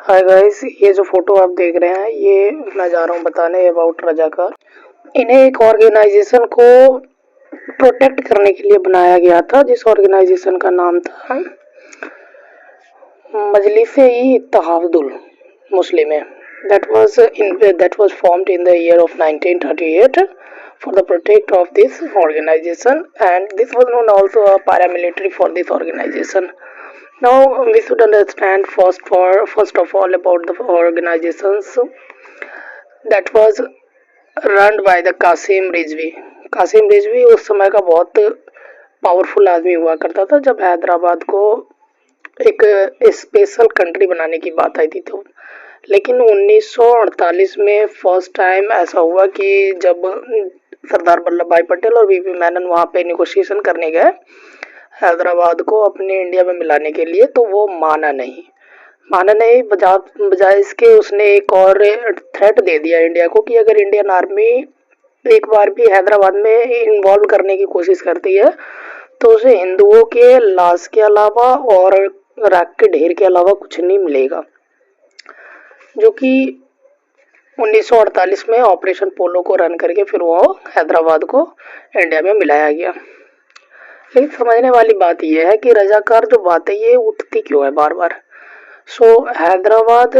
Hi guys, ये जो photo आप देख रहे हैं ये मैं जा रहा हूँ बताने अबाउट रजाकार। इन्हें एक ऑर्गेनाइजेशन को प्रोटेक्ट करने के लिए बनाया गया था, जिस ऑर्गेनाइजेशन का नाम था मजलिस-ए-इत्तेहादुल मुस्लिमीन। that was formed in the year of 1938 for the protect of this organization, and this was known also a paramilitary for this organization. Now we should understand first of all about the organizations that was run by the Qasim Rizvi. Qasim Rizvi उस समय का बहुत powerful आदमी हुआ करता था जब हैदराबाद को एक स्पेशल कंट्री बनाने की बात आई थी। तो लेकिन 1948 में फर्स्ट टाइम ऐसा हुआ कि जब सरदार वल्लभ भाई पटेल और वीपी मेनन वहाँ पे निगोशिएशन करने गए हैदराबाद को अपने इंडिया में मिलाने के लिए, तो वो माना नहीं। बजाय इसके उसने एक और थ्रेट दे दिया इंडिया को कि अगर इंडियन आर्मी एक बार भी हैदराबाद में इन्वॉल्व करने की कोशिश करती है तो उसे हिंदुओं के लाश के अलावा और राख के ढेर के अलावा कुछ नहीं मिलेगा। जो कि 1948 में ऑपरेशन पोलो को रन करके फिर वो हैदराबाद को इंडिया में मिलाया गया। लेकिन समझने वाली बात यह है कि रजाकार जो बात है ये उठती क्यों है बार बार। हैदराबाद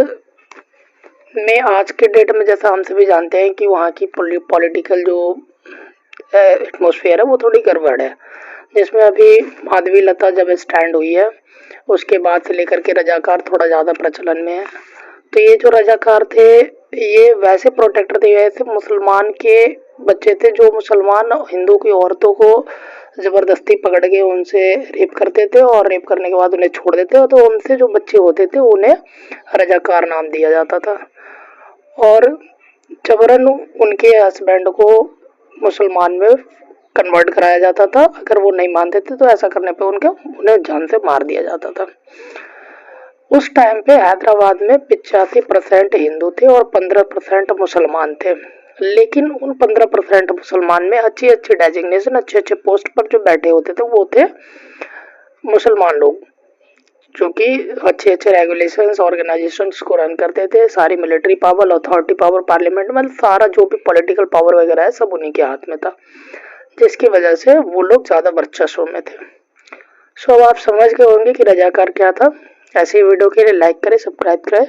में आज के डेट में जैसा हम सभी जानते हैं कि वहाँ की पॉलिटिकल जो एटमॉस्फेयर है वो थोड़ी गड़बड़ है, जिसमें अभी माधवी लता जब स्टैंड हुई है उसके बाद से लेकर के रजाकार थोड़ा ज़्यादा प्रचलन में है। तो ये जो रजाकार थे ये वैसे प्रोटेक्टर थे, वैसे मुसलमान के बच्चे थे जो मुसलमान हिंदू की औरतों को ज़बरदस्ती पकड़ के उनसे रेप करते थे और रेप करने के बाद उन्हें छोड़ देते, तो उनसे जो बच्चे होते थे उन्हें रजाकार नाम दिया जाता था और जबरन उनके हस्बैंड को मुसलमान में कन्वर्ट कराया जाता था। अगर वो नहीं मानते थे तो ऐसा करने पे उन्हें जान से मार दिया जाता था। उस टाइम पे हैदराबाद में 85% हिंदू थे और 15% मुसलमान थे। लेकिन उन 15% मुसलमान में अच्छी डेजिग्नेशन, अच्छे पोस्ट पर जो बैठे होते थे वो थे मुसलमान लोग, जो कि अच्छे रेगुलेशंस ऑर्गेनाइजेशंस को रन करते थे। सारी military power, authority power, parliament में सारा जो भी पॉलिटिकल पावर वगैरह है सब उन्हीं के हाथ में था, जिसकी वजह से वो लोग ज़्यादा वर्चस्व में थे। अब आप समझ गए होंगे कि रजाकार क्या था। ऐसी वीडियो के लिए लाइक करें, सब्सक्राइब करें।